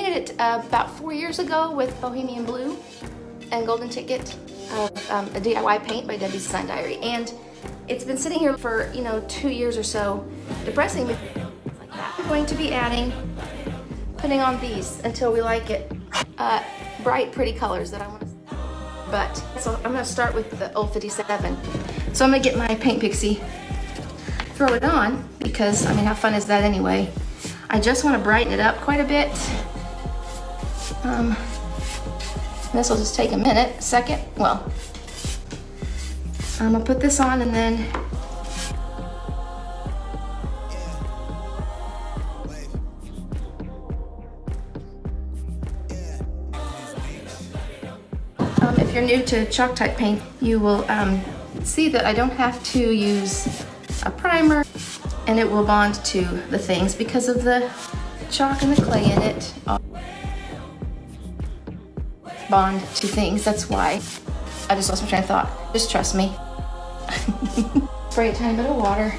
painted it about 4 years ago with Bohemian Blue and Golden Ticket of a DIY paint by Debbie's Design Diary. And it's been sitting here for, 2 years or so, depressing me like that. I'm going to be putting on these until we like it. Bright, pretty colors that I want to. But, so I'm going to start with the old 57. So I'm going to get my paint pixie, throw it on, because, how fun is that anyway? I just want to brighten it up quite a bit. This will just take a second. Well, I'm gonna put this on and then if you're new to chalk type paint, you will see that I don't have to use a primer, and it will bond to the things because of the chalk and the clay in it. Bond to things, that's why. I just lost my train of thought. Just trust me. Spray a tiny bit of water.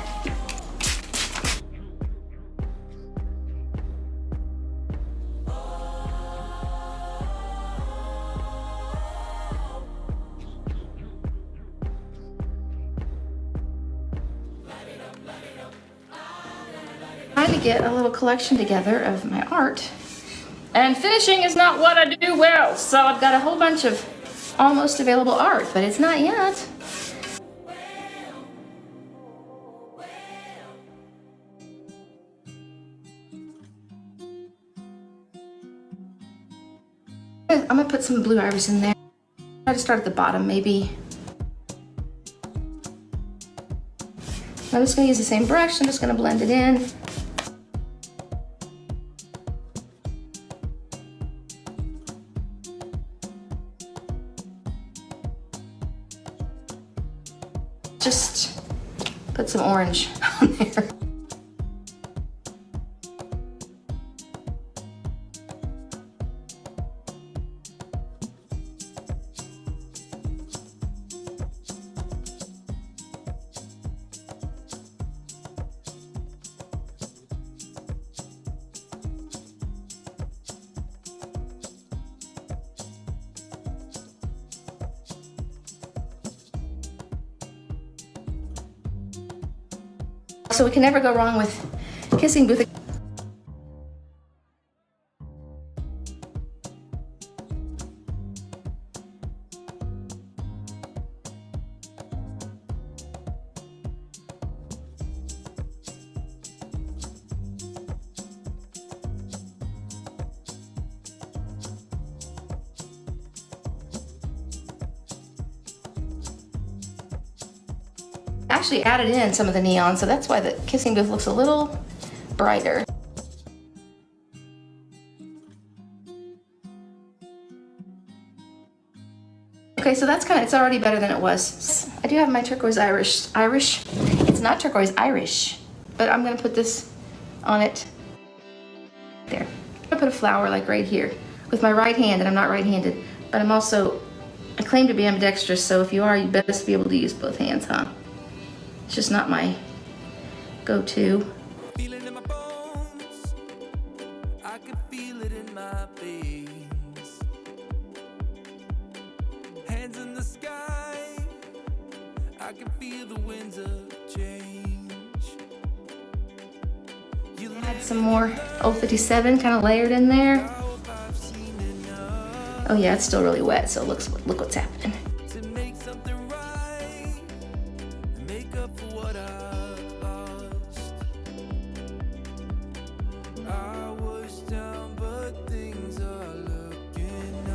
Trying to get a little collection together of my art. And finishing is not what I do well, so I've got a whole bunch of almost available art, but it's not yet. I'm gonna put some blue iris in there. Try to start at the bottom, maybe. I'm just gonna use the same brush. I'm just gonna blend it in. Just put some orange on there. So we can never go wrong with kissing booth. Actually added in some of the neon, so that's why the kissing booth looks a little brighter. Okay, so that's it's already better than it was. I do have my turquoise Irish. It's not turquoise, Irish, but I'm gonna put this on it. There. I'm gonna put a flower like right here with my right hand, and I'm not right-handed, but I claim to be ambidextrous, so if you are, you best be able to use both hands, huh? It's just not my go-to. Feeling in my bones, I can feel it in my veins. Hands in the sky, I can feel the winds of change. Add some more old 57 kind of layered in there. Oh yeah, it's still really wet, so look what's happening.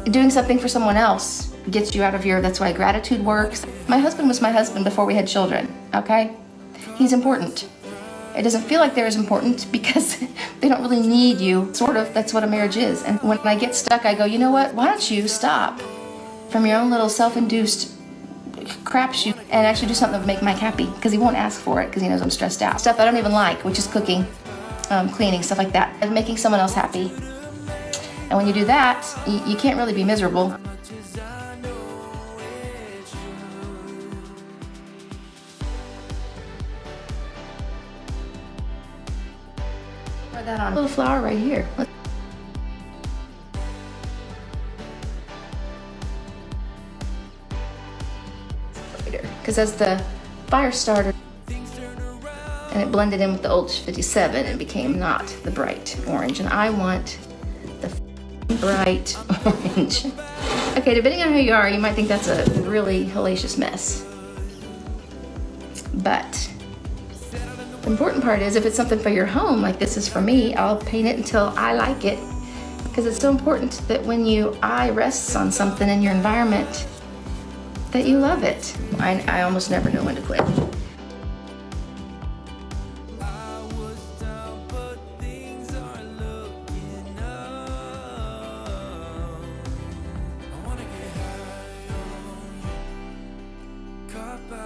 Doing something for someone else gets you out of that's why gratitude works. My husband was my husband before we had children, okay? He's important. It doesn't feel like they're as important because they don't really need you, sort of. That's what a marriage is. And when I get stuck, I go, you know what? Why don't you stop from your own little self-induced crapshoot and actually do something that would make Mike happy, because he won't ask for it because he knows I'm stressed out. Stuff I don't even like, which is cooking, cleaning, stuff like that, and making someone else happy. And when you do that, you can't really be miserable. Pour that on a little flower right here. because as the fire started and it blended in with the old 57, it became not the bright orange, and I want the bright orange. Okay, depending on who you are, you might think that's a really hellacious mess. But the important part is if it's something for your home, like this is for me, I'll paint it until I like it, because it's so important that when your eye rests on something in your environment, that you love it. I almost never know when to quit.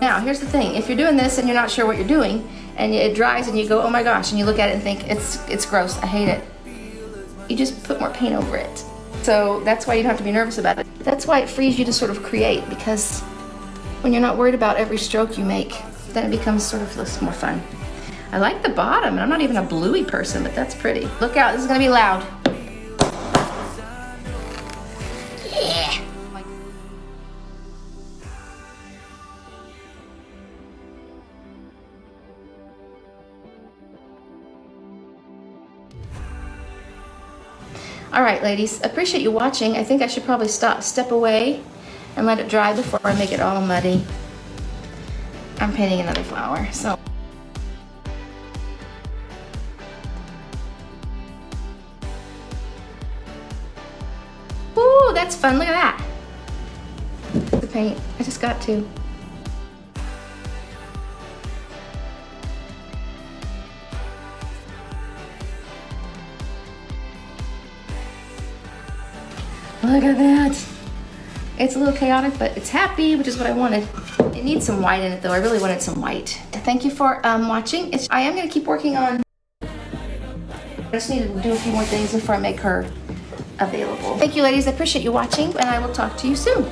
Now, here's the thing. If you're doing this and you're not sure what you're doing, and it dries and you go, oh my gosh, and you look at it and think, it's gross, I hate it, you just put more paint over it. So that's why you don't have to be nervous about it. That's why it frees you to sort of create, because when you're not worried about every stroke you make, then it becomes sort of less more fun. I like the bottom, and I'm not even a bluey person, but that's pretty. Look out, this is gonna be loud. Yeah. All right, ladies, appreciate you watching. I think I should probably step away and let it dry before I make it all muddy. I'm painting another flower, so. Ooh, that's fun, look at that. The paint, I just got to. Look at that. It's a little chaotic, but it's happy, which is what I wanted. It needs some white in it though. I really wanted some white. Thank you for watching. I am gonna keep working on, I just need to do a few more things before I make her available. Thank you, ladies. I appreciate you watching, and I will talk to you soon.